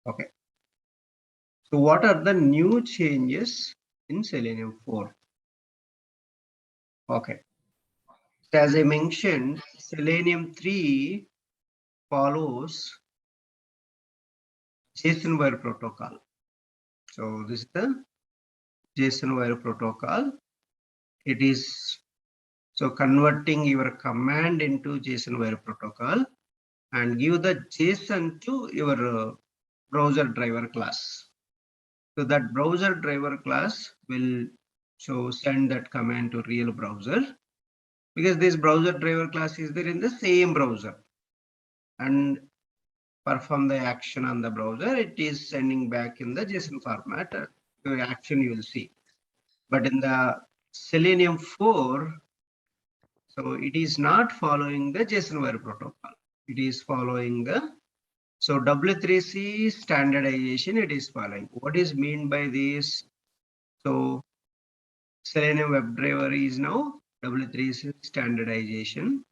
Okay. So what are the new changes in Selenium 4? Okay. So as I mentioned, Selenium 3 follows JSON wire protocol. So this is the JSON wire protocol. It is so converting your command into JSON wire protocol and give the JSON to your browser driver class. So that browser driver class will send that command to real browser, because this browser driver class is there in the same browser and perform the action on the browser. It is sending back in the JSON format. The action you will see. But in the Selenium 4, so it is not following the JSON wire protocol. It is following the W3C standardization. It is following. What is mean by this? So Selenium WebDriver is now W3C standardization.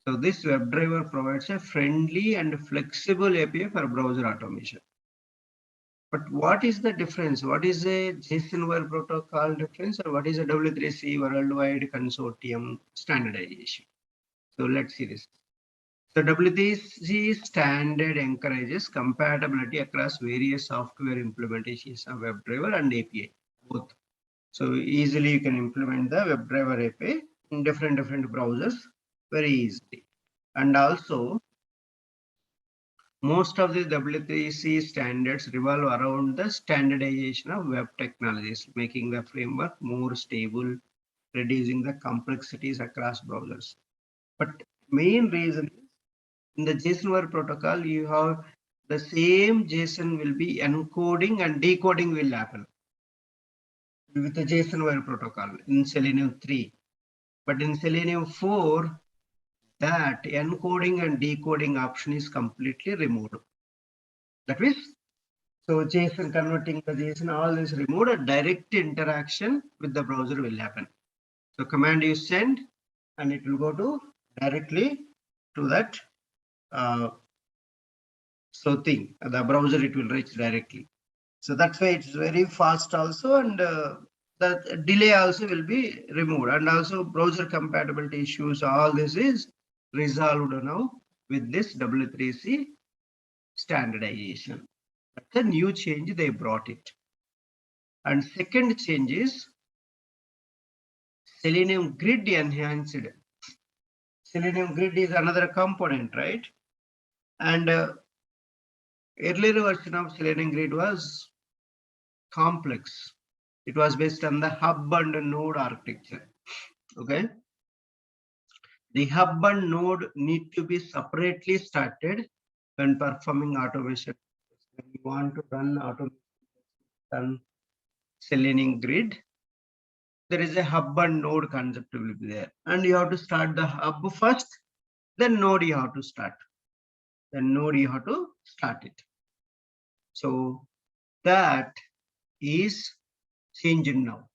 So this WebDriver provides a friendly and flexible API for browser automation. But what is the difference? What is a JSON wire protocol difference, or what is a W3C worldwide consortium standardization? So let's see this. So W3C standard encourages compatibility across various software implementations of WebDriver and API, both. So easily you can implement the WebDriver API in different browsers very easily. And also, most of the W3C standards revolve around the standardization of web technologies, making the framework more stable, reducing the complexities across browsers. But main reason is in the JSON wire protocol, you have the same JSON will be encoding and decoding will happen with the JSON wire protocol in Selenium 3. But in Selenium 4, that encoding and decoding option is completely removed. That means, so JSON converting the JSON, all is removed. A direct interaction with the browser will happen. So command you send, and it will go to directly to that the browser. It will reach directly. So that's why it's very fast also, and that delay also will be removed, and also browser compatibility issues. All this is resolved now with this W3C standardization. That's a new change they brought it. And second change is Selenium Grid enhanced. Selenium Grid is another component, right? And earlier version of Selenium Grid was complex. It was based on the hub and node architecture. Okay. The hub and node need to be separately started when performing automation. When you want to run automation on Selenium Grid, there is a hub and node concept will be there, and you have to start the hub first, then node you have to start, then node you have to start it. So that is changed now.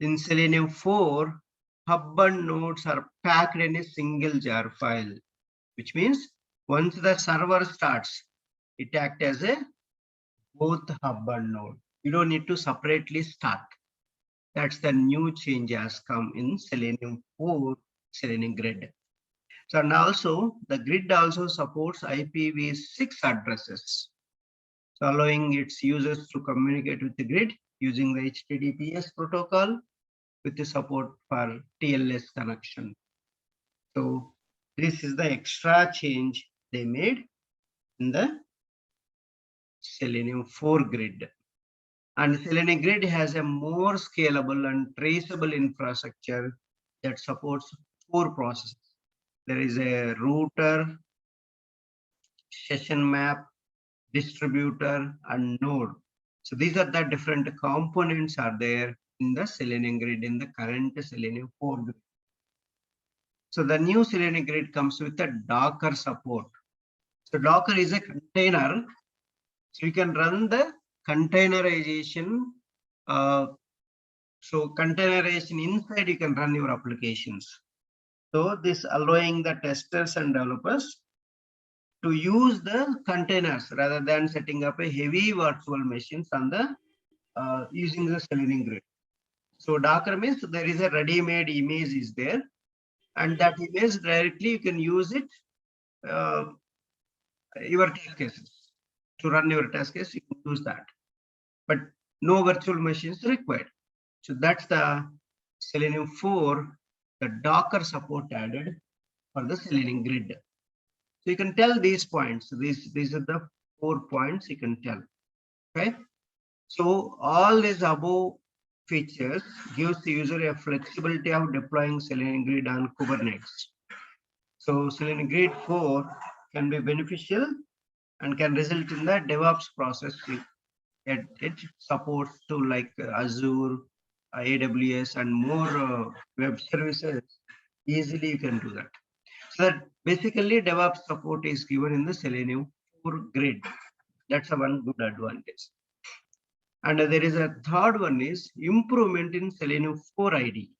In Selenium 4, hub and nodes are packed in a single jar file, which means once the server starts, it acts as a both hub and node. You don't need to separately start. That's the new change has come in Selenium 4, Selenium Grid. So, and also the grid also supports IPv6 addresses, so allowing its users to communicate with the grid using the HTTPS protocol with the support for TLS connection. So this is the extra change they made in the Selenium 4 grid. And Selenium Grid has a more scalable and traceable infrastructure that supports 4 processes. There is a router, session map, distributor, and node. So these are the different components are there in the Selenium Grid in the current Selenium 4 grid. So the new Selenium Grid comes with a Docker support. So Docker is a container. So you can run the containerization. So containerization inside you can run your applications. So this allowing the testers and developers to use the containers rather than setting up a heavy virtual machines on the using the Selenium grid. So Docker means there is a ready-made image is there, and that image directly you can use it your test cases. To run your test case, you can use that, but no virtual machines required. So that's the Selenium 4, the Docker support added for the Selenium grid. So you can tell these points. These are the 4 points you can tell. Okay. So all these above features gives the user a flexibility of deploying Selenium grid on Kubernetes. So Selenium grid 4 can be beneficial and can result in the DevOps process. It supports to like Azure, AWS, and more web services. Easily you can do that. So that basically DevOps support is given in the Selenium 4 grid. That's a one good advantage. And there is a third one is improvement in Selenium 4 ID.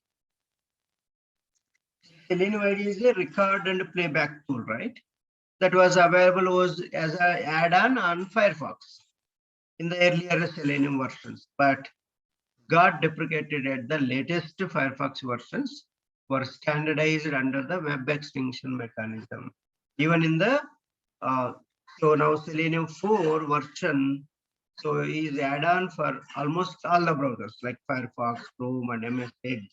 Selenium ID is a record and playback tool, right? That was available as an add-on on Firefox in the earlier Selenium versions, but got deprecated at the latest Firefox versions were standardized under the web extension mechanism. Even in the so now Selenium 4 version, so is add-on for almost all the browsers like Firefox, Chrome, and MS Edge.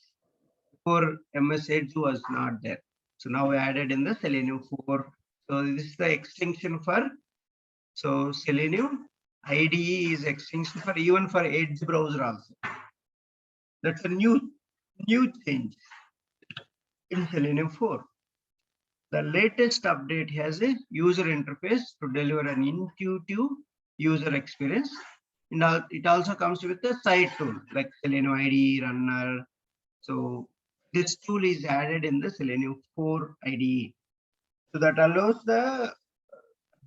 Before MS Edge was not there, so now added in the Selenium 4. So this is the extension for so Selenium IDE is extension for even for Edge browser also. That's a new change in Selenium 4. The latest update has a user interface to deliver an intuitive user experience. And it also comes with a side tool like Selenium IDE Runner. So this tool is added in the Selenium 4 IDE. So that allows the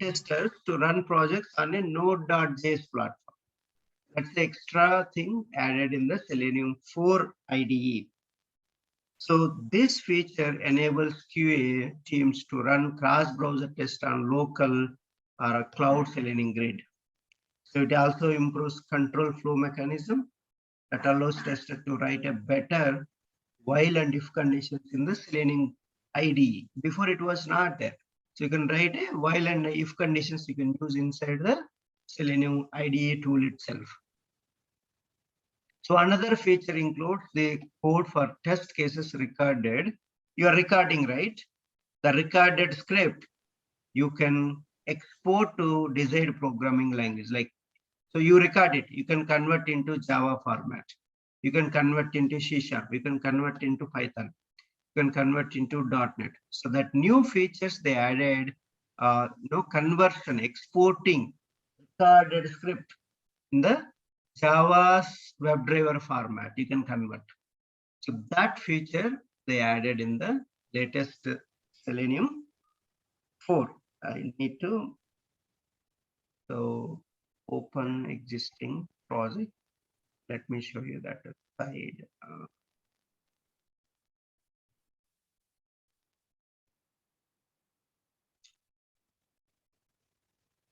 testers to run projects on a Node.js platform. That's the extra thing added in the Selenium 4 IDE. So this feature enables QA teams to run cross-browser tests on local or a cloud Selenium grid. So it also improves control flow mechanism that allows testers to write a better while and if conditions in the Selenium IDE. Before it was not there. So you can write a while and if conditions you can use inside the Selenium IDE tool itself. So another feature includes the code for test cases recorded. You are recording, right? The recorded script, you can export to desired programming language. Like, so you record it, you can convert into Java format. You can convert into C#, you can convert into Python, you can convert into .NET. So that new features they added, conversion, exporting recorded script in the Java's WebDriver format, you can convert. So that feature they added in the latest Selenium 4. I need to open existing project. Let me show you that side.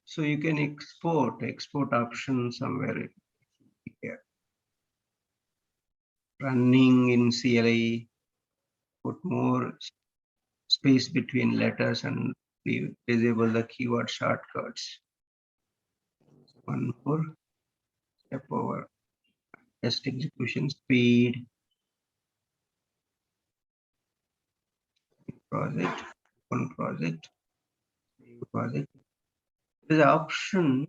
So you can export option somewhere here. Running in CLI, put more space between letters and disable the keyword shortcuts. One more step over. Test execution speed. Project, one project, new project. There's an option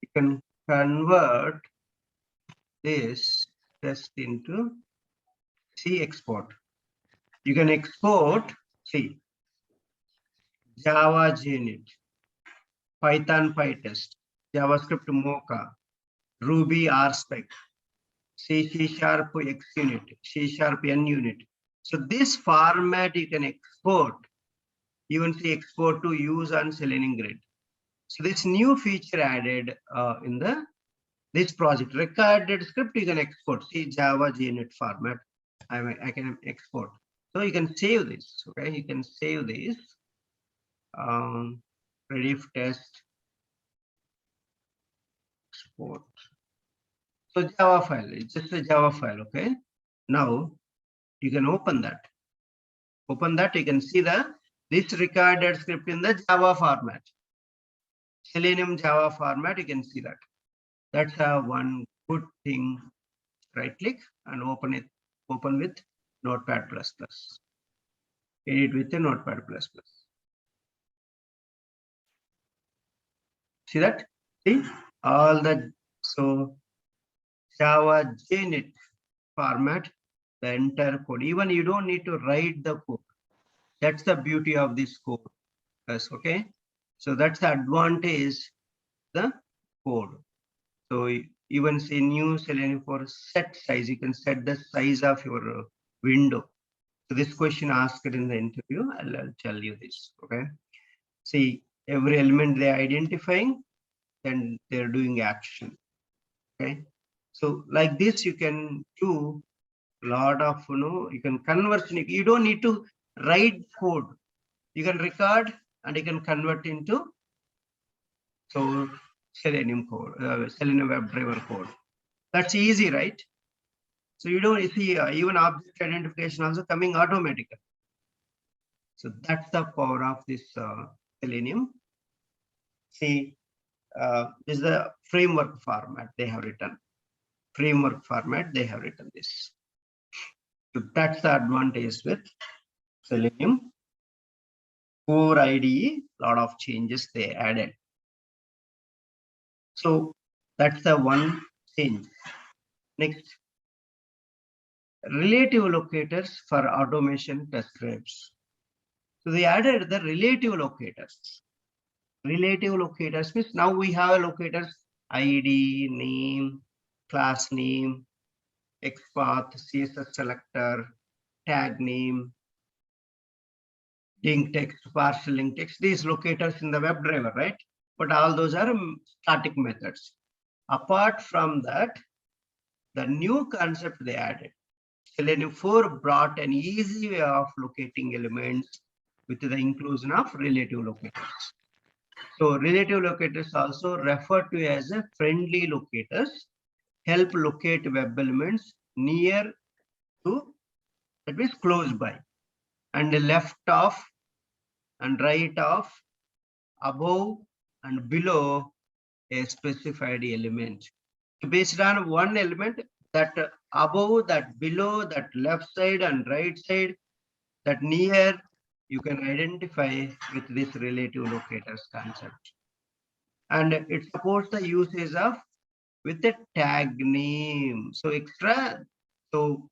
you can convert this test into C export. You can export C, Java JUnit, Python PyTest, JavaScript Mocha, Ruby RSpec, C#, XUnit, C# NUnit. So this format you can export, even see export to use on Selenium grid. So this new feature added in this project, recorded script you can export, see Java JUnit format. I can export. So you can save this, okay? You can save this. Rediff test export. So Java file, it's just a Java file, okay? Now you can open that. Open that, you can see this recorded script in the Java format. Selenium Java format, you can see that. That's one good thing. Right click and open it. Open with Notepad++. Edit with a Notepad++. See that? See all the Java JNet format, the entire code. Even you don't need to write the code. That's the beauty of this code. Yes, okay. So that's the advantage, the code. So even say new Selenium for set size, you can set the size of your window. So this question asked in the interview, I'll tell you this, okay. See, every element they're identifying, then they're doing action, okay. So like this, you can do a lot of, you can convert, you don't need to write code. You can record and you can convert into Selenium code, Selenium WebDriver code. That's easy, right? So you don't see even object identification also coming automatically. So that's the power of this Selenium. See, this is the framework format they have written. Framework format they have written this. So that's the advantage with Selenium. Core IDE, lot of changes they added. So that's the one change. Next, relative locators for automation test scripts. So they added the relative locators. Relative locators means now we have locators ID, name, class name, XPath, CSS selector, tag name, link text, partial link text, these locators in the WebDriver, right? But all those are static methods. Apart from that, the new concept they added, Selenium 4 brought an easy way of locating elements with the inclusion of relative locators. So relative locators also referred to as a friendly locators, help locate web elements near to, that means close by, and left of and right of, above and below a specified element. So based on one element, that above, that below, that left side and right side, that near, you can identify with this relative locators concept. And it supports the usage of with a tag name. So extra, so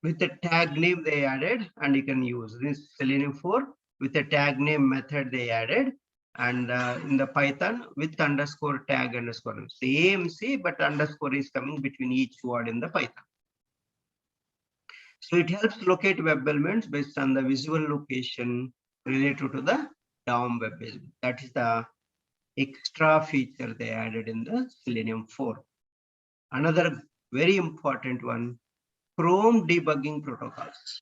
with the tag name they added, and you can use this Selenium 4 with a tag name method they added, and in the Python with underscore tag underscore, same C, but underscore is coming between each word in the Python. So it helps locate web elements based on the visual location related to the DOM web page. That is the extra feature they added in the Selenium 4. Another very important one, Chrome debugging protocols.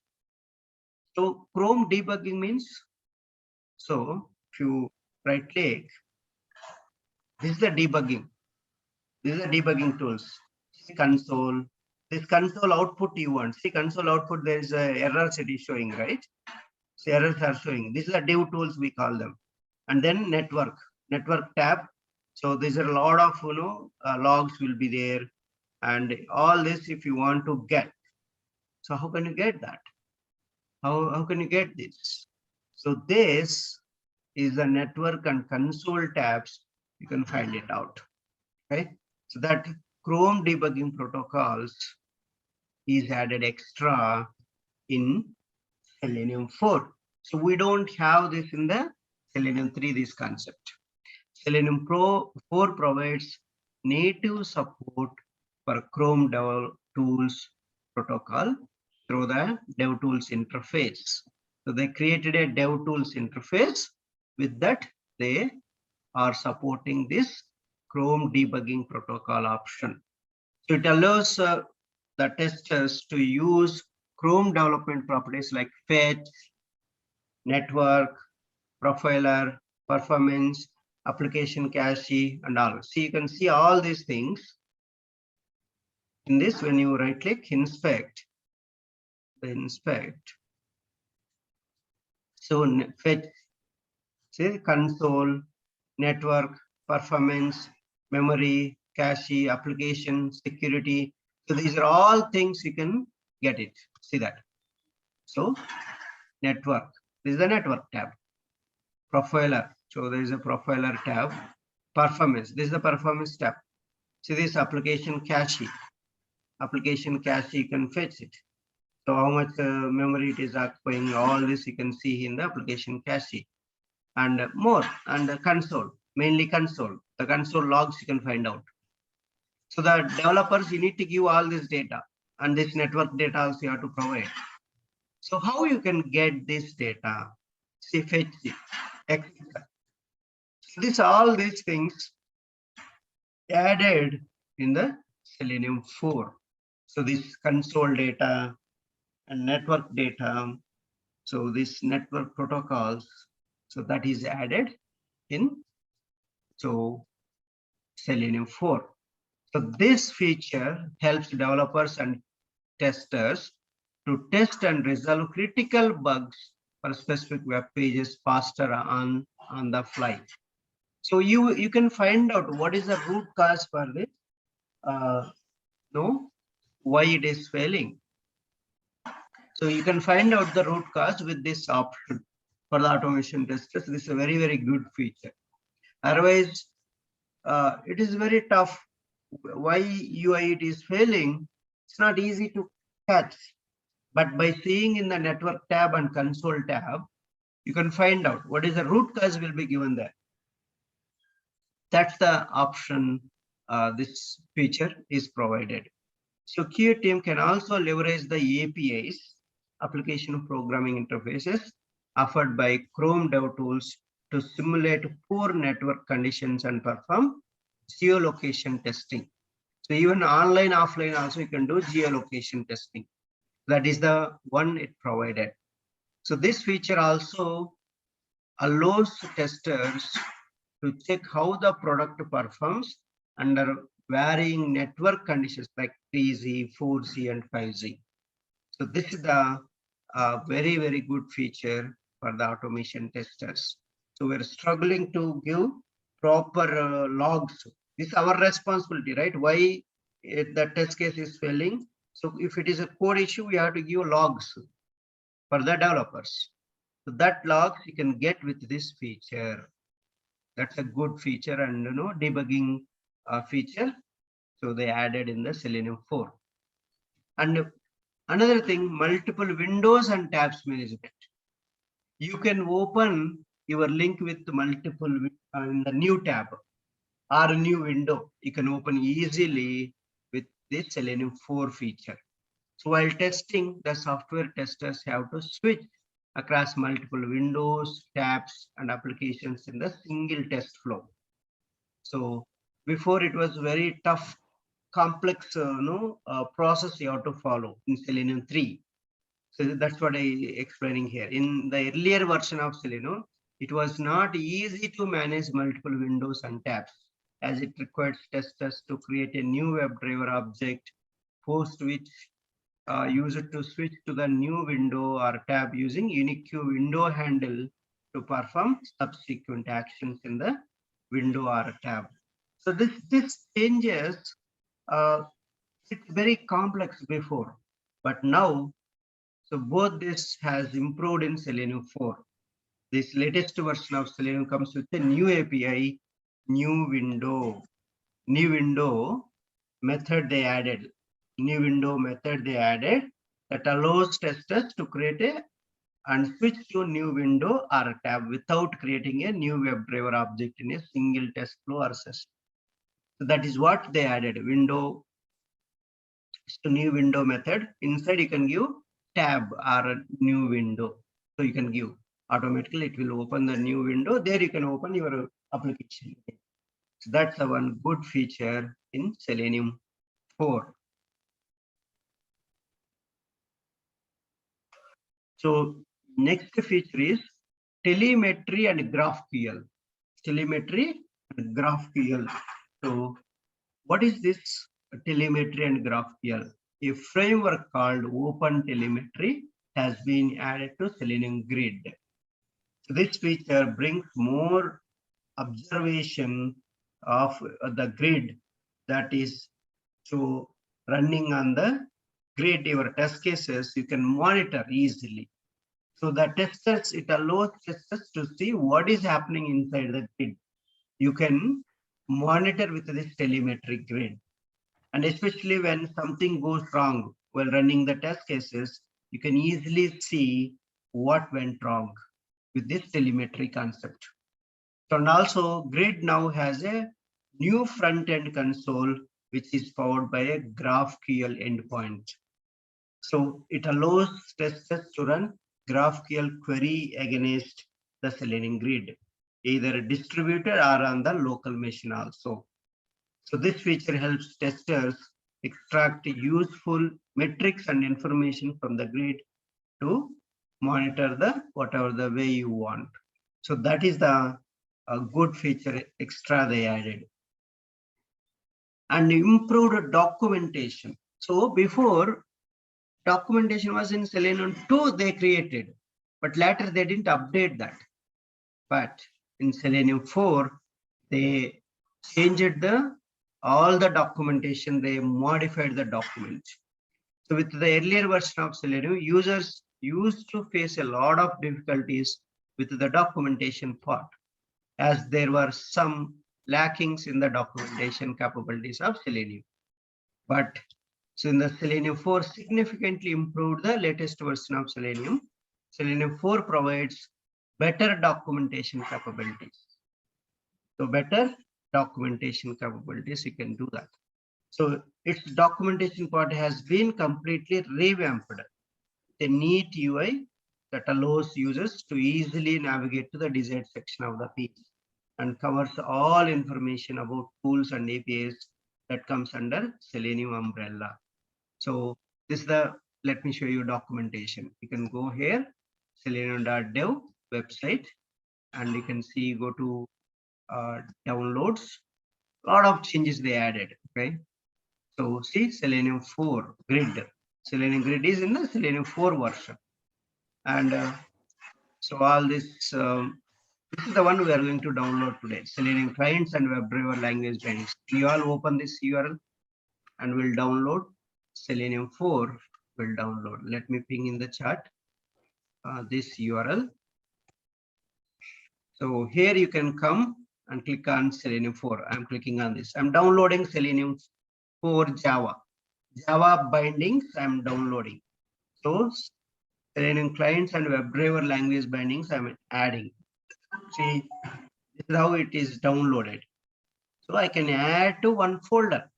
So Chrome debugging means, so if you right click, this is the debugging. This is the debugging tools. See console. This console output you want. See console output, there is a errors it is showing, right? So errors are showing. These are dev tools we call them. And then network tab. So there's a lot of logs will be there, and all this if you want to get. So how can you get that? How can you get this? So this is the network and console tabs. You can find it out. Okay. So that Chrome debugging protocols is added extra in Selenium 4. So we don't have this in the Selenium 3, this concept. Selenium 4 provides native support for Chrome DevTools protocol through the DevTools interface. So they created a DevTools interface. With that, they are supporting this Chrome debugging protocol option. So it allows the testers to use Chrome development properties like fetch, network, profiler, performance, application cache, and all. So you can see all these things in this. When you right click inspect, so fetch, say console, network, performance, memory, cache, application, security. So these are all things you can get it. See that. So network, this is the network tab. Profiler, so there is a profiler tab. Performance, this is the performance tab. See this application cache. Application cache, you can fetch it. So how much memory it is occupying, all this you can see in the application cache. And more, and the console, mainly console. The console logs you can find out. So the developers, you need to give all this data, and this network data also you have to provide. So how you can get this data? See, fetch it, etc. This all these things added in the Selenium 4. So this console data and network data. So this network protocols, so that is added in Selenium 4. So this feature helps developers and testers to test and resolve critical bugs for specific web pages faster on the fly. So you can find out what is the root cause for this, why it is failing. So you can find out the root cause with this option for the automation testers. This is a very, very good feature. Otherwise, it is very tough. Why UI it is failing, it's not easy to catch. But by seeing in the network tab and console tab, you can find out what is the root cause will be given there. That's the option this feature is provided. So QA team can also leverage the APIs, application programming interfaces, offered by Chrome DevTools to simulate poor network conditions and perform geolocation testing. So even online, offline also you can do geolocation testing. That is the one it provided. So this feature also allows testers to check how the product performs under varying network conditions like 3G, 4G, and 5G. So this is the very, very good feature for the automation testers. So we're struggling to give proper logs. This is our responsibility, right? Why the test case is failing. So if it is a code issue, we have to give logs for the developers. So that logs you can get with this feature. That's a good feature, and debugging feature. So they added in the Selenium 4. And another thing, multiple windows and tabs management. You can open your link with multiple in the new tab or a new window. You can open easily with this Selenium 4 feature. So while testing, the software testers have to switch across multiple windows, tabs, and applications in the single test flow. So before it was very tough, complex process you have to follow in Selenium 3. So that's what I explaining here. In the earlier version of Selenium, it was not easy to manage multiple windows and tabs, as it required testers to create a new WebDriver object, post which use it to switch to the new window or tab using unique window handle to perform subsequent actions in the window or tab. So this changes. It's very complex before, but now, so both this has improved in Selenium 4. This latest version of Selenium comes with a new API, new window method they added. New window method they added that allows testers to create and switch to new window or a tab without creating a new WebDriver object in a single test flow or session. So that is what they added. Window to new window method. Inside you can give tab or a new window. So you can give automatically, it will open the new window. There you can open your application. So that's the one good feature in Selenium 4. So next feature is telemetry and GraphQL. telemetry and GraphQL. So what is this telemetry and GraphQL? A framework called OpenTelemetry has been added to Selenium Grid. So this feature brings more observation of the grid, that is, so running on the grid, your test cases, you can monitor easily. So the testers, it allows testers to see what is happening inside the grid. You can monitor with this telemetry grid. And especially when something goes wrong while running the test cases, you can easily see what went wrong with this telemetry concept. So, and also Grid now has a new front-end console, which is powered by a GraphQL endpoint. So it allows testers to run GraphQL query against the Selenium Grid, either distributed or on the local machine also. So this feature helps testers extract useful metrics and information from the grid to monitor the whatever the way you want. So that is the good feature extra they added. And improved documentation. So before, documentation was in Selenium 2 they created, but later they didn't update that. But in Selenium 4, they changed all the documentation, they modified the document. So with the earlier version of Selenium, users used to face a lot of difficulties with the documentation part, as there were some lackings in the documentation capabilities of Selenium. But so in the Selenium 4 significantly improved the latest version of Selenium. Selenium 4 provides better documentation capabilities. So better documentation capabilities, you can do that. So its documentation part has been completely revamped. A neat UI that allows users to easily navigate to the desired section of the page and covers all information about tools and APIs that comes under Selenium umbrella. So this is the, let me show you documentation. You can go here, selenium.dev website, and you can see, go to downloads. A lot of changes they added. Okay. So see Selenium 4 grid. Selenium grid is in the Selenium 4 version. And so all this, this is the one we are going to download today. Selenium clients and WebDriver language bindings. We all open this URL and we'll download Selenium 4. Will download. Let me ping in the chat this URL. So here you can come and click on Selenium 4. I'm clicking on this. I'm downloading Selenium 4 Java. Java bindings I'm downloading. So Selenium clients and WebDriver language bindings I'm adding. See, this is how it is downloaded. So I can add to one folder.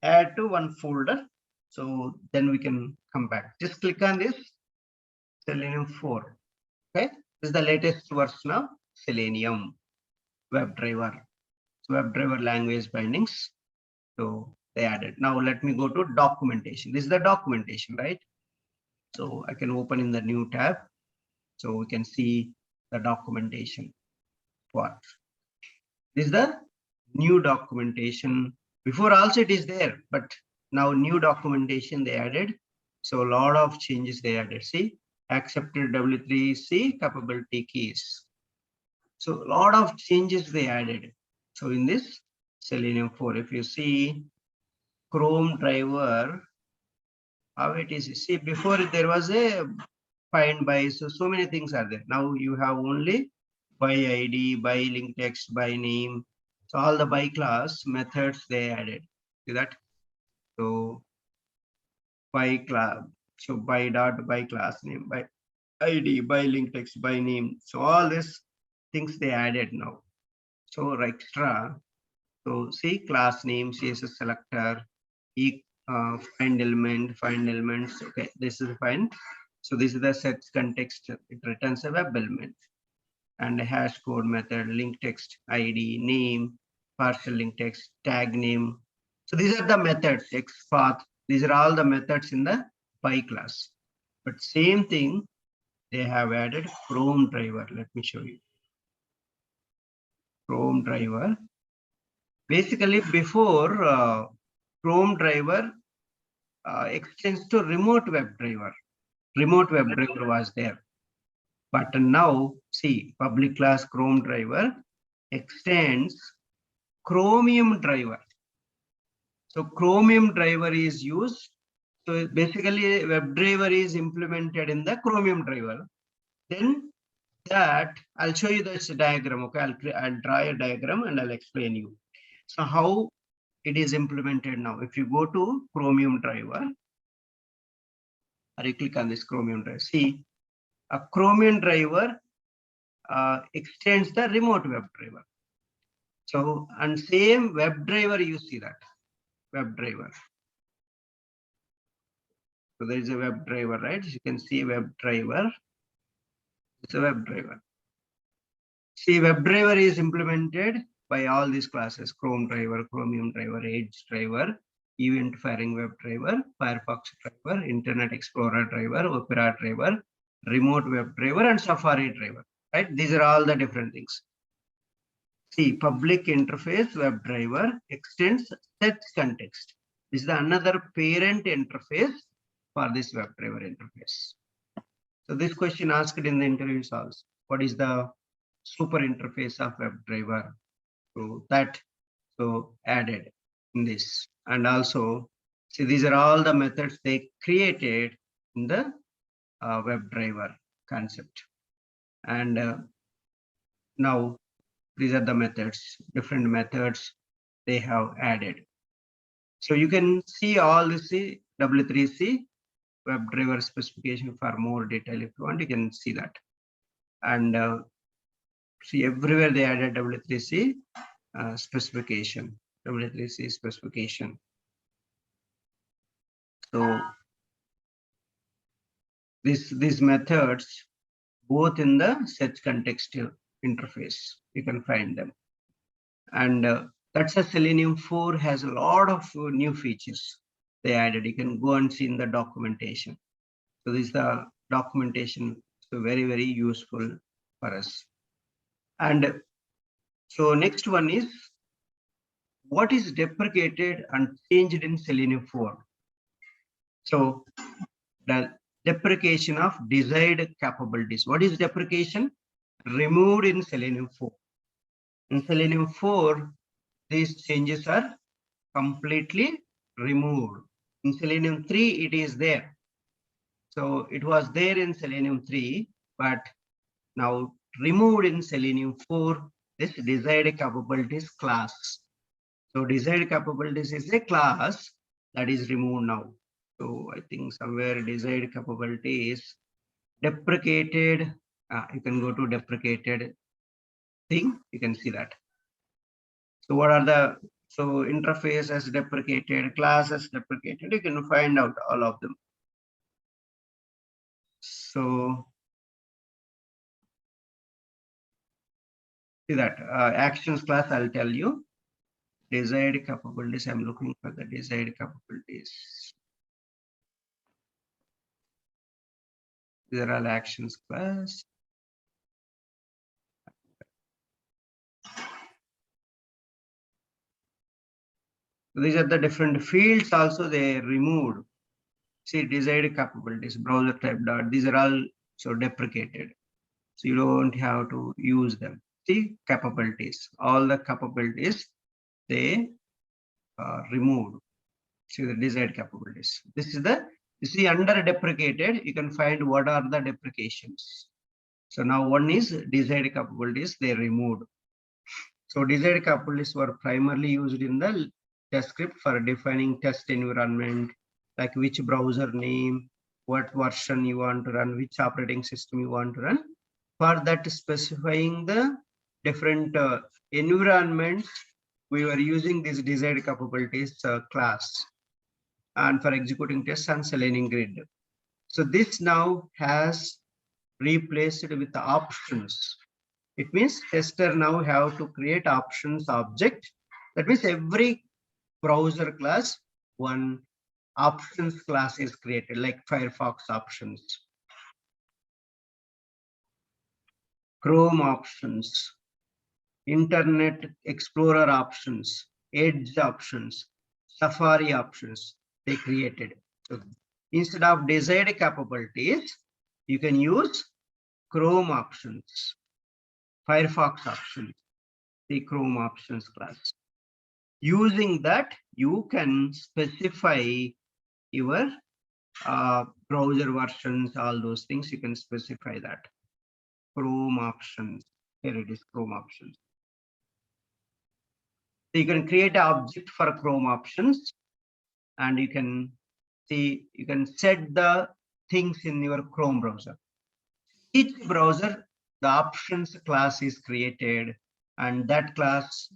Add to one folder. So then we can come back. Just click on this Selenium 4. Okay, this is the latest version of Selenium WebDriver. So WebDriver language bindings. So they added. Now let me go to documentation. This is the documentation, right? So I can open in the new tab. So we can see the documentation. What? This is the new documentation. Before also it is there, but now new documentation they added. So a lot of changes they added. See, accepted W3C capability keys. So a lot of changes they added. So in this Selenium 4, if you see Chrome driver, how it is. See, before there was a find by, so many things are there. Now you have only by ID, by link text, by name. So all the by class methods they added. See that? So by class, so by dot, by class name, by ID, by link text, by name. So all these things they added now. So extra. So see class name, CSS selector, find elements. Okay, this is fine. So this is the sets context. It returns a web element and a hash code method, link text, ID, name, partial link text, tag name. So these are the methods, XPath. These are all the methods in the by class. But same thing, they have added Chrome driver. Let me show you. Chrome driver. Basically, before Chrome driver extends to remote web driver. Remote web driver was there. But now, see, public class Chrome driver extends Chromium driver. So Chromium driver is used. So basically, WebDriver is implemented in the Chromium driver. Then that I'll show you this diagram. Okay, I'll draw a diagram and I'll explain you. So how it is implemented now. If you go to Chromium driver, or you click on this Chromium driver, see a Chromium driver extends the remote web driver. So and same WebDriver, you see that WebDriver. So there is a WebDriver, right? You can see WebDriver. It's a WebDriver. See, WebDriver is implemented by all these classes: Chrome driver, Chromium driver, Edge driver, Event Firing WebDriver, Firefox driver, Internet Explorer driver, Opera driver, Remote Web driver, and Safari driver. Right? These are all the different things. See, public interface WebDriver extends search context. This is another parent interface for this WebDriver interface. So this question asked in the interview also: what is the super interface of WebDriver? So that added in this, and also see, these are all the methods they created in the WebDriver concept. And now these are the methods, different methods they have added. So you can see all this W3C WebDriver specification for more detail. If you want, you can see that. And see, everywhere they added W3C specification, W3C specification. So these methods, both in the search contextual interface, you can find them. And that's a Selenium 4 has a lot of new features they added. You can go and see in the documentation. So this is the documentation, so very, very useful for us. And so next one is, what is deprecated and changed in Selenium 4? So the deprecation of desired capabilities. What is deprecation? Removed in Selenium 4. In Selenium 4, these changes are completely removed. In Selenium 3, it is there. So it was there in Selenium 3, but now removed in Selenium 4, this desired capabilities class. So desired capabilities is a class that is removed now. So I think somewhere desired capabilities deprecated. You can go to deprecated thing. You can see that. So what are the interface as deprecated, class as deprecated? You can find out all of them. So see that actions class, I'll tell you. Desired capabilities, I'm looking for the desired capabilities. These are all actions class. These are the different fields also they removed. See, desired capabilities, browser type dot, these are all so deprecated. So you don't have to use them. See, capabilities, all the capabilities they removed. See the desired capabilities. This is the, you see under deprecated, you can find what are the deprecations. So now one is desired capabilities they removed. So desired capabilities were primarily used in the test script for defining test environment, like which browser name, what version you want to run, which operating system you want to run. For that, specifying the different environments, we were using this desired capabilities class, and for executing tests on Selenium Grid. So this now has replaced with the options. It means tester now have to create options object. That means every browser class, one options class is created, like Firefox options, Chrome options, Internet Explorer options, Edge options, Safari options they created. So instead of desired capabilities, you can use Chrome options, Firefox options, the Chrome options class. Using that, you can specify your browser versions, all those things, you can specify that. Chrome options, here it is, Chrome options. So you can create an object for Chrome options, and you can see, you can set the things in your Chrome browser. Each browser, the options class is created, and that class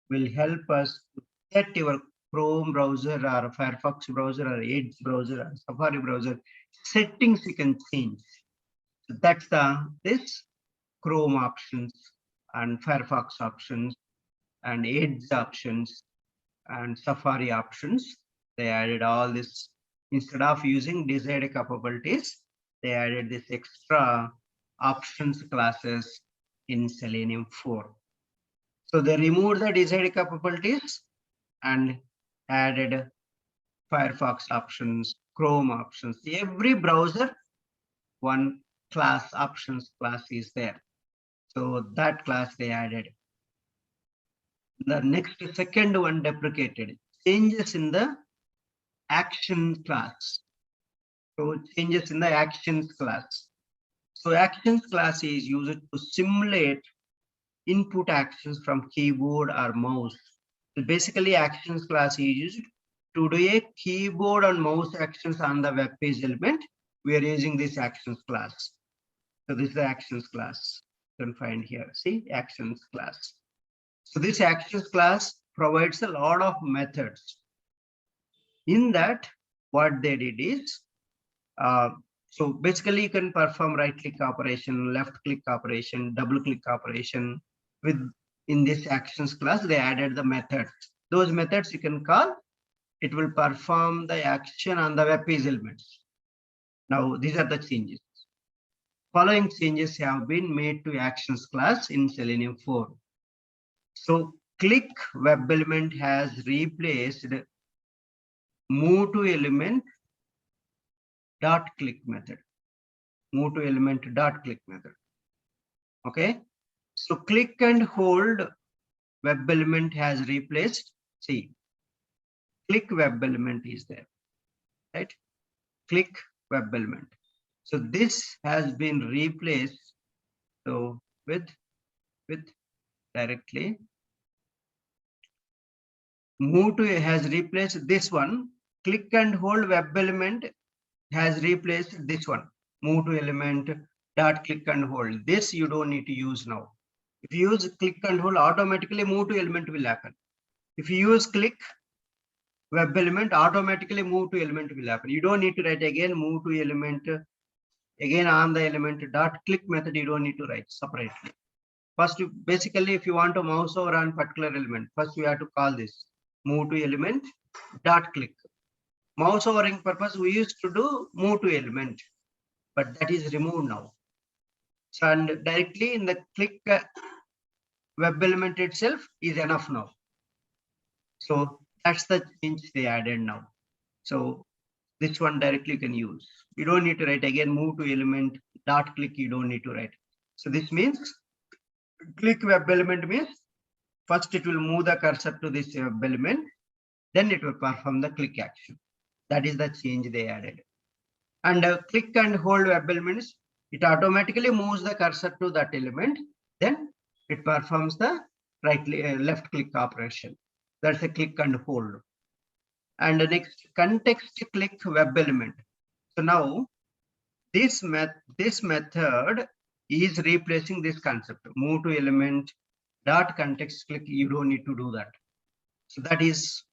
will help us to set your Chrome browser or Firefox browser or Edge browser or Safari browser settings you can change. So that's this Chrome options and Firefox options and Edge options and Safari options. They added all this. Instead of using desired capabilities, they added this extra options classes in Selenium 4. So they removed the desired capabilities and added Firefox options, Chrome options. Every browser, one class options class is there. So that class they added. The next second one deprecated, changes in the action class. So changes in the actions class. So actions class is used to simulate input actions from keyboard or mouse. So basically actions class is used to do a keyboard and mouse actions on the web page element. We are using this actions class. So this is the actions class. You can find here, see, actions class. So this actions class provides a lot of methods. In that, what they did is, so basically you can perform right click operation, left click operation, double click operation. With in this actions class, they added the methods. Those methods you can call, it will perform the action on the web page elements. Now these are the changes. Following changes have been made to actions class in Selenium 4. So click web element has replaced move to element dot click method. Move to element dot click method. Okay. So click and hold web element has replaced. See, click web element is there, right? Click web element. So this has been replaced. So with directly move to has replaced this one. Click and hold web element has replaced this one. Move to element dot click and hold. This you don't need to use now. If you use click and hold, automatically move to element will happen. If you use click web element, automatically move to element will happen. You don't need to write again move to element again on the element dot click method. You don't need to write separately. First, basically, if you want to mouse over on particular element, first you have to call this move to element dot click. Mouse overing purpose we used to do move to element, but that is removed now. So and directly in the click web element itself is enough now. So that's the change they added now. So this one directly you can use. You don't need to write again move to element dot click. You don't need to write. So this means click web element means first it will move the cursor to this web element, then it will perform the click action. That is the change they added. And click and hold web elements, it automatically moves the cursor to that element, then it performs the left click operation. That's a click and hold. And the next context click web element. So now this method is replacing this concept. Move to element dot context click. You don't need to do that. So that is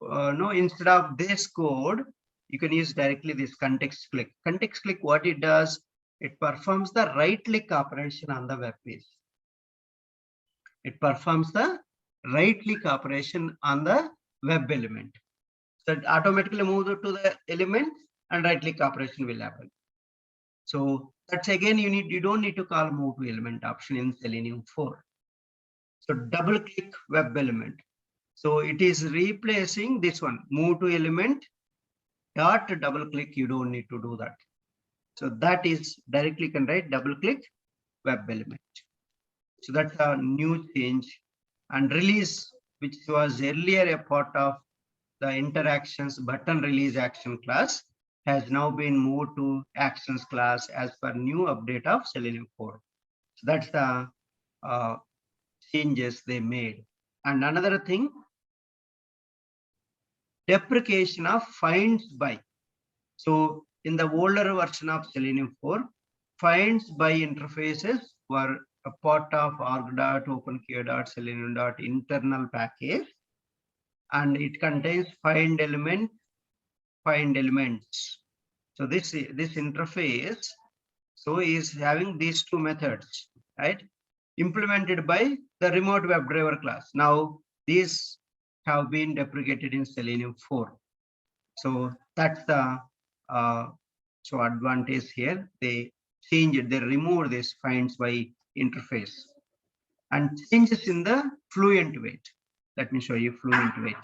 no, instead of this code, you can use directly this context click. Context click, what it does, it performs the right click operation on the web page. It performs the right click operation on the web element. So it automatically moves to the element and right click operation will happen. So that's again you don't need to call move to element option in Selenium 4. So double click web element. So it is replacing this one, move to element dot double click. You don't need to do that. So that is directly can write double click web element. So that's a new change, and release, which was earlier a part of the interactions button release action class, has now been moved to actions class as per new update of Selenium 4. So that's the changes they made. And another thing, deprecation of finds by. So in the older version of Selenium 4, finds by interfaces were a part of org.openqa.selenium internal package, and it contains find elements. So this interface is having these two methods, right? Implemented by the remote WebDriver class. Now these have been deprecated in Selenium 4. So that's the advantage here. They change it, they remove this finds by interface, and changes in the fluent wait. Let me show you fluent wait.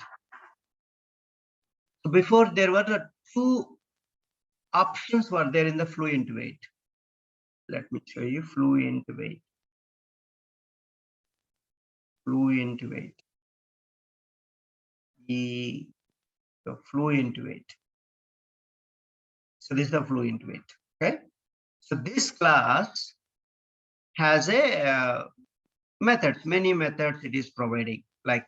So before there were the two options were there in the fluent wait. Let me show you fluent wait. Fluent wait. The fluent wait. So this is the fluent wait. Okay. So this class has a methods, many methods it is providing, like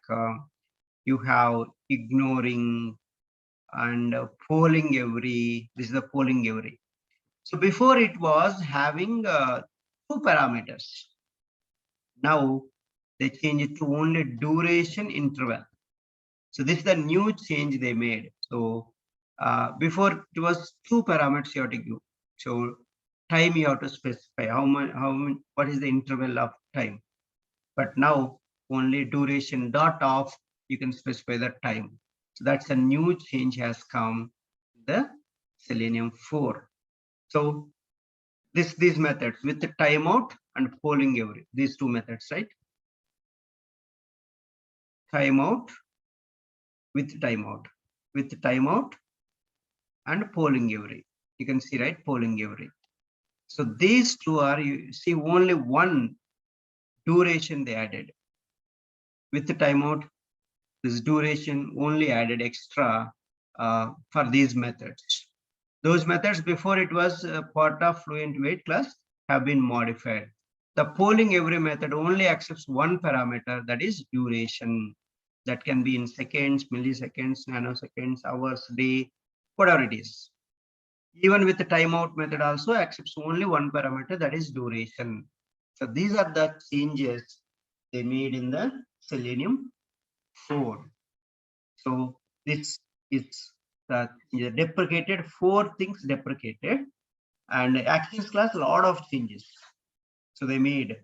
you have ignoring and polling every. This is the polling every. So before it was having two parameters. Now they change it to only duration interval. So this is the new change they made. So before it was two parameters you have to give. So time you have to specify what is the interval of time. But now only duration dot off, you can specify the time. So that's a new change has come the Selenium 4. So these methods with the timeout and polling every, these two methods, right? Timeout with timeout and polling every. You can see, right? Polling every. So these two are, you see, only one duration they added. With the timeout, this duration only added extra for these methods. Those methods before it was part of fluent wait class have been modified. The polling every method only accepts one parameter, that is duration. That can be in seconds, milliseconds, nanoseconds, hours, day, whatever it is. Even with the timeout method also accepts only one parameter, that is duration. So these are the changes they made in the Selenium 4. So this is the deprecated, 4 things deprecated, and actions class, a lot of changes. So they made.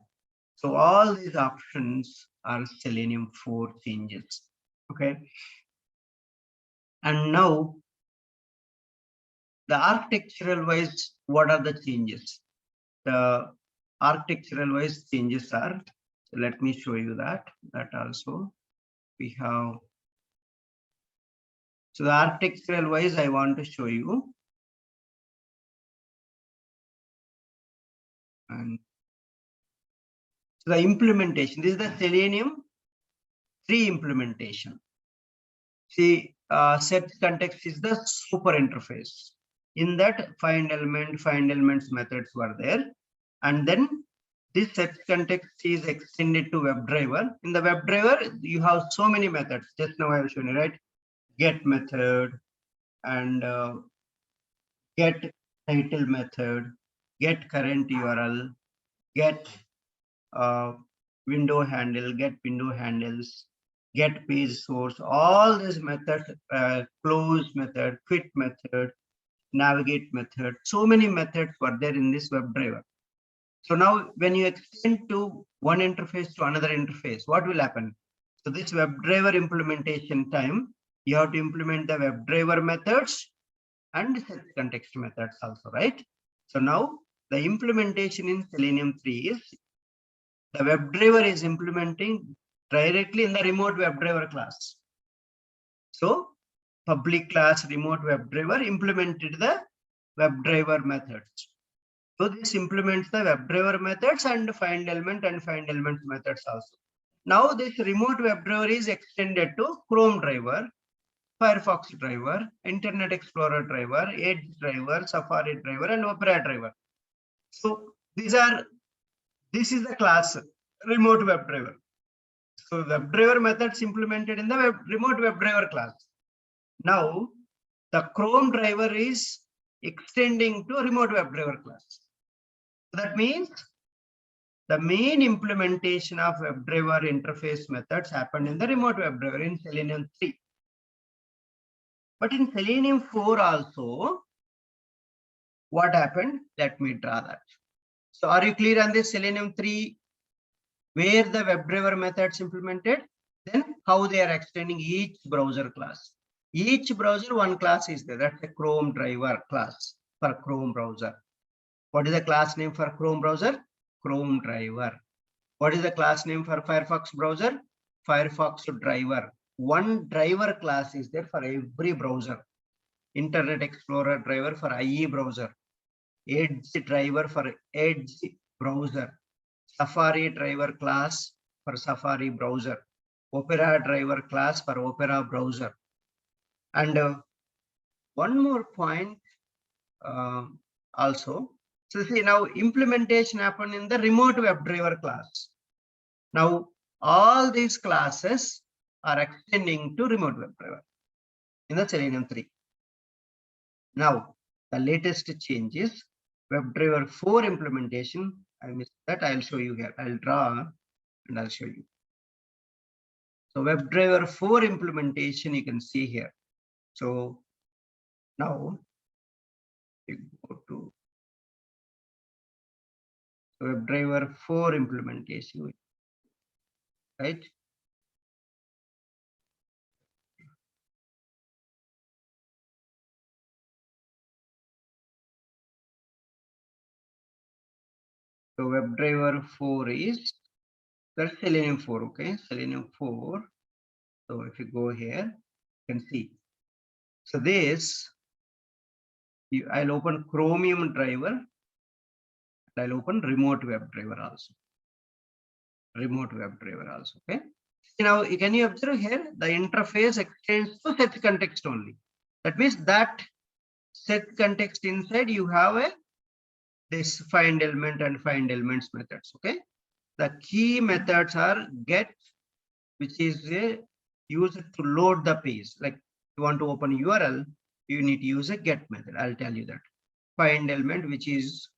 So all these options are Selenium 4 changes. Okay. And now the architectural wise, what are the changes? The architectural wise changes are, so let me show you that also we have. So the architectural wise, I want to show you. And so the implementation, this is the Selenium 3 implementation. See, set context is the super interface. In that, find elements methods were there. And then this set context is extended to WebDriver. In the WebDriver, you have so many methods. Just now I have shown you, right? Get method and get title method, get current URL, get window handle, get window handles, get page source, all these methods, close method, quit method, navigate method, so many methods were there in this WebDriver. So now when you extend to one interface to another interface, what will happen? So this WebDriver implementation time, you have to implement the WebDriver methods and set context methods also, right? So now the implementation in Selenium 3 is The WebDriver is implementing directly in the remote WebDriver class. So public class remote WebDriver implemented the WebDriver methods. So this implements the WebDriver methods and find element methods also. Now this remote WebDriver is extended to Chrome driver, Firefox driver, Internet Explorer driver, Edge driver, Safari driver, and Opera driver. So this is the class remote WebDriver. So WebDriver methods implemented in the remote WebDriver class. Now the Chrome driver is extending to remote WebDriver class. That means the main implementation of WebDriver interface methods happened in the remote WebDriver in Selenium 3. But in Selenium 4 also, what happened? Let me draw that. So are you clear on this Selenium 3, where the WebDriver methods implemented? Then how they are extending each browser class. Each browser, one class is there. That's the Chrome driver class for Chrome browser. What is the class name for Chrome browser? Chrome driver. What is the class name for Firefox browser? Firefox driver. One driver class is there for every browser. Internet Explorer driver for IE browser. Edge driver for Edge browser. Safari driver class for Safari browser. Opera driver class for Opera browser. And one more point also. So see, now implementation happened in the remote WebDriver class. Now all these classes are extending to remote WebDriver in the Selenium 3. Now the latest change is WebDriver 4 implementation. I missed that. I'll show you here. I'll draw and I'll show you. So WebDriver 4 implementation you can see here. So now we go to WebDriver 4 implementation, right? So WebDriver 4 is that's Selenium 4, okay? Selenium 4. So if you go here, you can see. So this, I'll open Chromium driver. I'll open remote WebDriver also. Remote WebDriver also, okay? Now, can you observe here, the interface extends to set context only. That means that set context inside you have this find element and find elements methods, okay? The key methods are get, which is used to load the page. Like you want to open URL, you need to use a get method. I'll tell you that. Find element, which is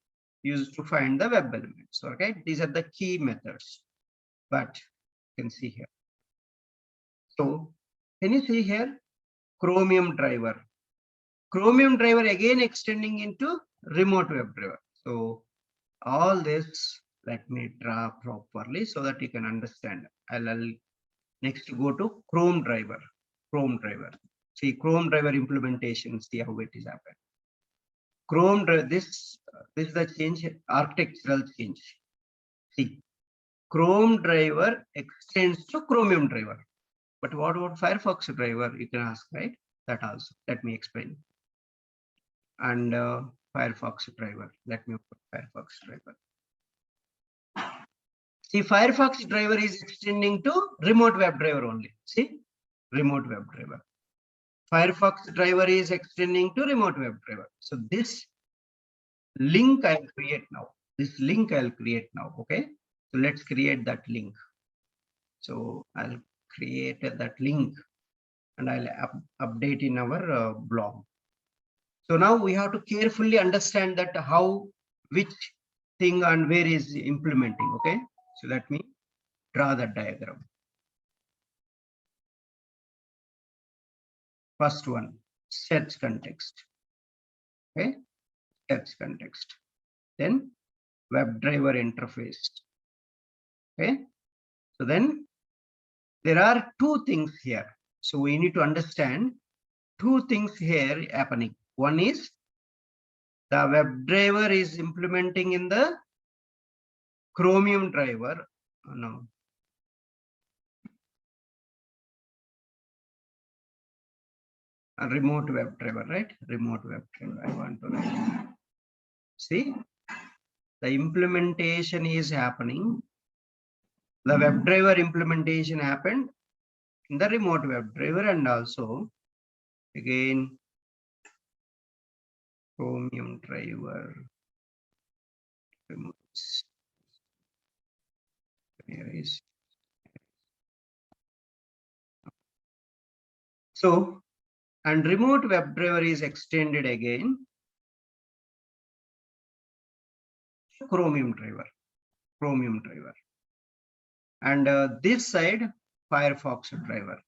used to find the web elements. Okay, these are the key methods. But you can see here. So can you see here? Chromium driver. Chromium driver again extending into remote WebDriver. So all this, let me draw properly so that you can understand. I'll next go to Chrome driver. Chrome driver. See Chrome driver implementation. See how it is happened. Chrome driver. This is the change, architectural change. See, Chrome driver extends to Chromium driver. But what about Firefox driver? You can ask, right? That also. Let me explain. And Firefox driver. Let me put Firefox driver. See, Firefox driver is extending to remote WebDriver only. See, remote WebDriver. Firefox driver is extending to remote WebDriver. So this link I'll create now. This link I'll create now. Okay. So let's create that link. So I'll create that link and I'll update in our blog. So now we have to carefully understand that how, which thing and where is implementing. Okay. So let me draw that diagram. First one, search context. Okay, search context. Then WebDriver interface. Okay, so then there are two things here. So we need to understand two things here happening. One is the WebDriver is implementing in the Chromium driver no. A remote WebDriver, right? Remote WebDriver. I want to write. See, the implementation is happening. The WebDriver implementation happened in the remote WebDriver, and also again Chromium driver. Here is. So, and remote WebDriver is extended again. Chromium driver. And this side Firefox driver.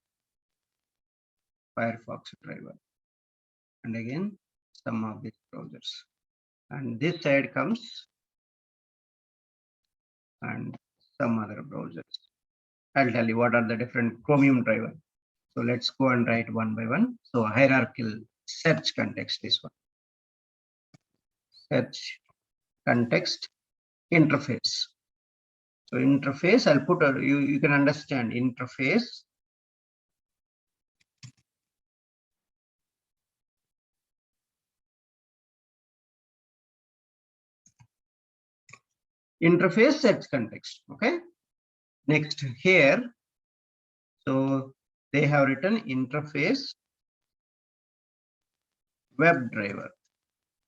And again some of these browsers. And this side comes and some other browsers. I'll tell you what are the different Chromium driver. So let's go and write one by one. So hierarchical search context, this one. Search context interface. So interface, I'll put you can understand interface. Interface search context. Okay. Next here. So they have written interface WebDriver.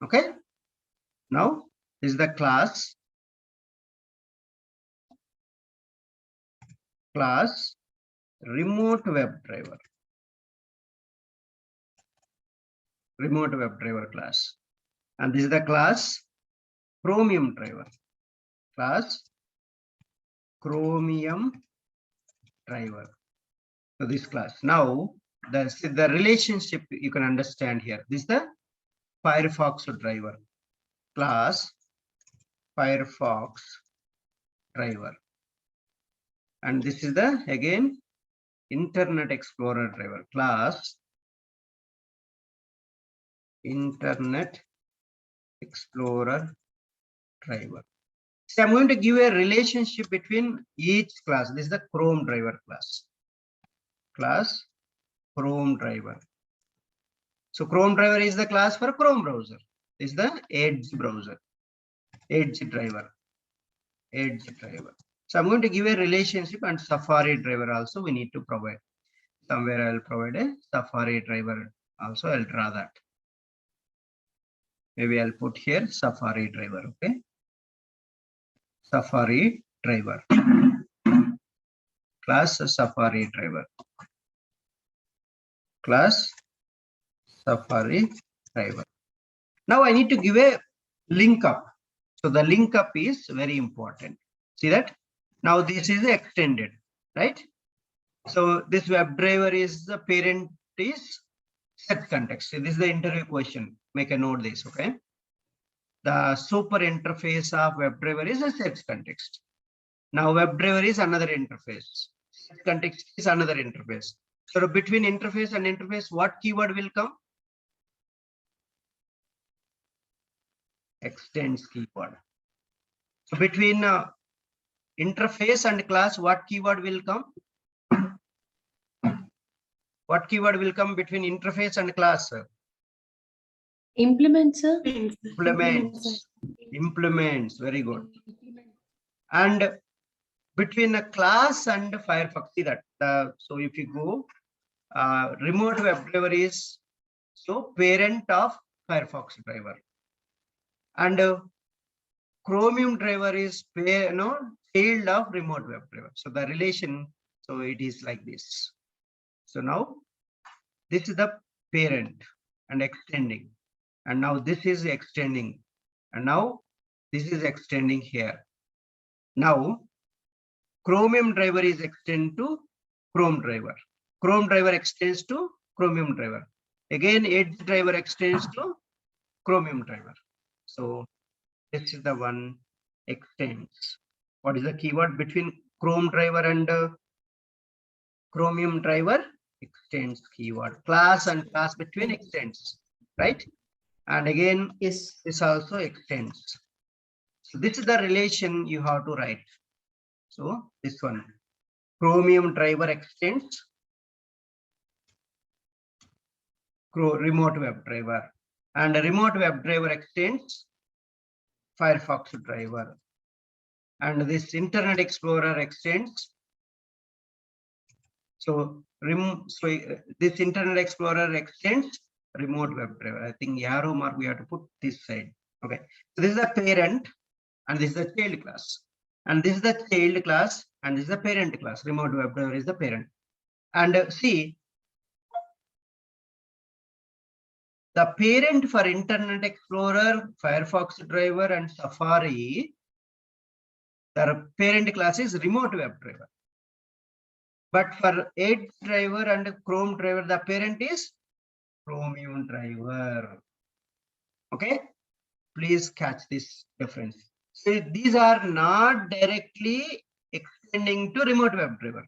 Okay. Now this is the class remote WebDriver. Remote WebDriver class. And this is the class Chromium driver. Class Chromium driver. So this class. Now the relationship you can understand here. This is the Firefox driver. Class Firefox driver. And this is the again Internet Explorer driver. Class Internet Explorer driver. So I'm going to give a relationship between each class. This is the Chrome driver class. Class Chrome driver. So Chrome driver is the class for Chrome browser. This is the Edge browser. Edge driver. So I'm going to give a relationship, and Safari driver also we need to provide. Somewhere I'll provide a Safari driver also. I'll draw that. Maybe I'll put here Safari driver. Okay. Safari driver. Class Safari driver. Class Safari driver. Now I need to give a link up. So the link up is very important. See that? Now this is extended, right? So this WebDriver is the parent is search context. So this is the interview question. Make a note this, okay? The super interface of WebDriver is a search context. Now WebDriver is another interface. Search context is another interface. So between interface and interface, what keyword will come? Extends keyword. So between interface and class, what keyword will come? What keyword will come between interface and class? Implements, sir. Implements. Very good. And between a class and Firefox, see that. So if you go, remote WebDriver is so parent of Firefox driver, and Chromium driver is child of remote WebDriver. So the relation, so it is like this. So now this is the parent and extending, and now this is extending, and now this is extending here. Now Chromium driver is extend to Chrome driver. Chrome driver extends to Chromium driver. Again, Edge driver extends to Chromium driver. So this is the one extends. What is the keyword between Chrome driver and Chromium driver? Extends keyword. Class and class between extends, right? And again, Yes. this also extends. So this is the relation you have to write. So this one, Chromium driver extends remote WebDriver, and a remote WebDriver extends Firefox driver, and this Internet Explorer extends. So this Internet Explorer extends remote WebDriver. I think arrow mark we have to put this side. Okay, so this is the parent, and this is the child class, and this is the child class, and this is the parent class. Remote WebDriver is the parent, and see. The parent for Internet Explorer, Firefox driver, and Safari, their parent class is remote WebDriver. But for Edge driver and Chrome driver, the parent is Chromium driver. Okay, please catch this difference. So these are not directly extending to remote WebDriver.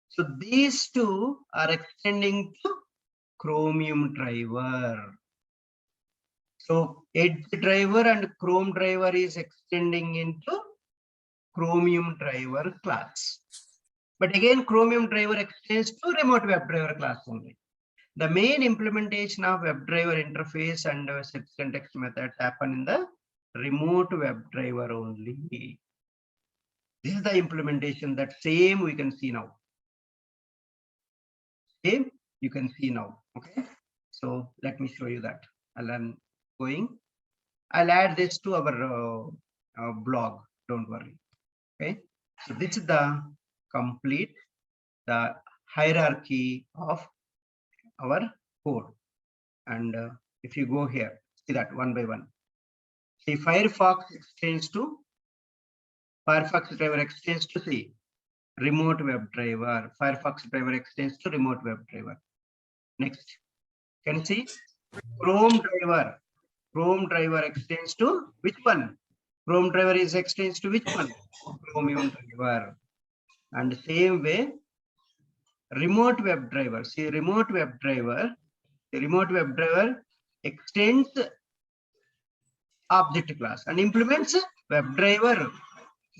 So these two are extending to Chromium driver. So Edge driver and Chrome driver is extending into Chromium driver class. But again, Chromium driver extends to remote WebDriver class only. The main implementation of WebDriver interface and set context methods happen in the remote WebDriver only. This is the implementation, that same we can see now. Same you can see now. Okay, so let me show you that. I'll add this to our blog. Don't worry. Okay, so this is the complete the hierarchy of our code. And if you go here, see that one by one. See, Firefox driver extends to see remote WebDriver. Firefox driver extends to remote WebDriver. Next, can you see Chrome driver? Chrome driver extends to which one? Chrome driver is extends to which one? Chromium driver. And same way, remote WebDriver. See, remote WebDriver extends object class and implements WebDriver.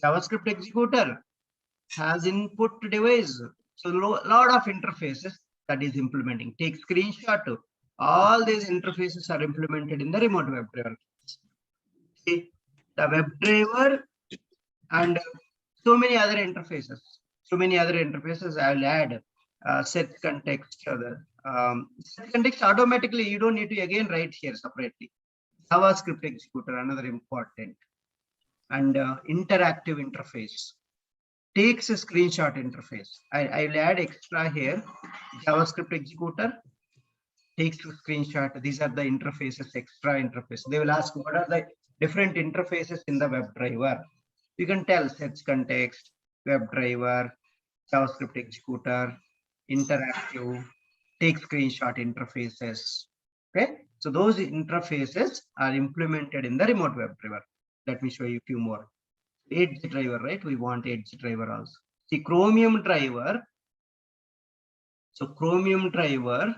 JavaScript executor has input device. So lot of interfaces that is implementing. Take screenshot. All these interfaces are implemented in the remote WebDriver. See, the WebDriver and so many other interfaces. I will add set context. Set context automatically. You don't need to again write here separately. JavaScript executor, another important, and interactive interface. Takes a screenshot interface. I will add extra here. JavaScript executor takes a screenshot. These are the interfaces, extra interface. They will ask what are the different interfaces in the WebDriver. You can tell sets context, WebDriver, JavaScript executor, interactive, take screenshot interfaces. Okay, so those interfaces are implemented in the remote WebDriver. Let me show you a few more. Edge driver, right? We want Edge driver also. See, Chromium driver. So Chromium driver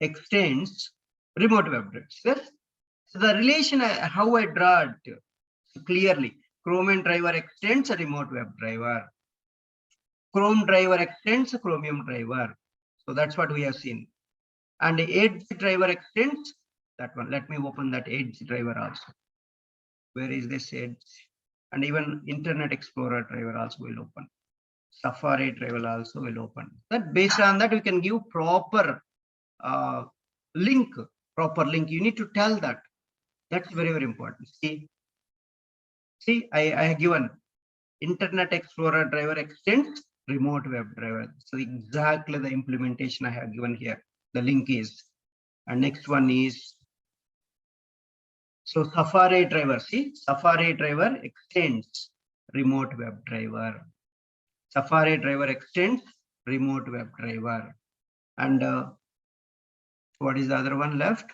extends remote WebDriver. Yes? So the relation, how I draw it clearly. Chromium driver extends a remote WebDriver. Chrome driver extends a Chromium driver. So that's what we have seen. And the Edge driver extends that one. Let me open that Edge driver also. Where is this Edge? And even Internet Explorer driver also will open. Safari driver also will open. That based on that we can give proper link. You need to tell that. That's very, very important. See, I have given Internet Explorer driver extends remote WebDriver. So exactly the implementation I have given here. The link is, and next one is, so Safari driver. See, Safari driver extends remote WebDriver. Safari driver extends remote WebDriver. And what is the other one left?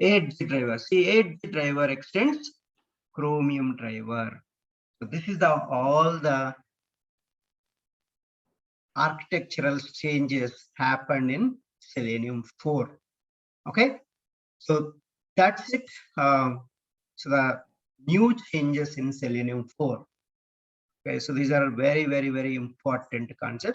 Edge driver. See, Edge driver extends Chromium driver. So this is all the architectural changes happened in Selenium 4. Okay, so that's it. So new changes in Selenium 4. Okay, so these are very, very, very important concepts.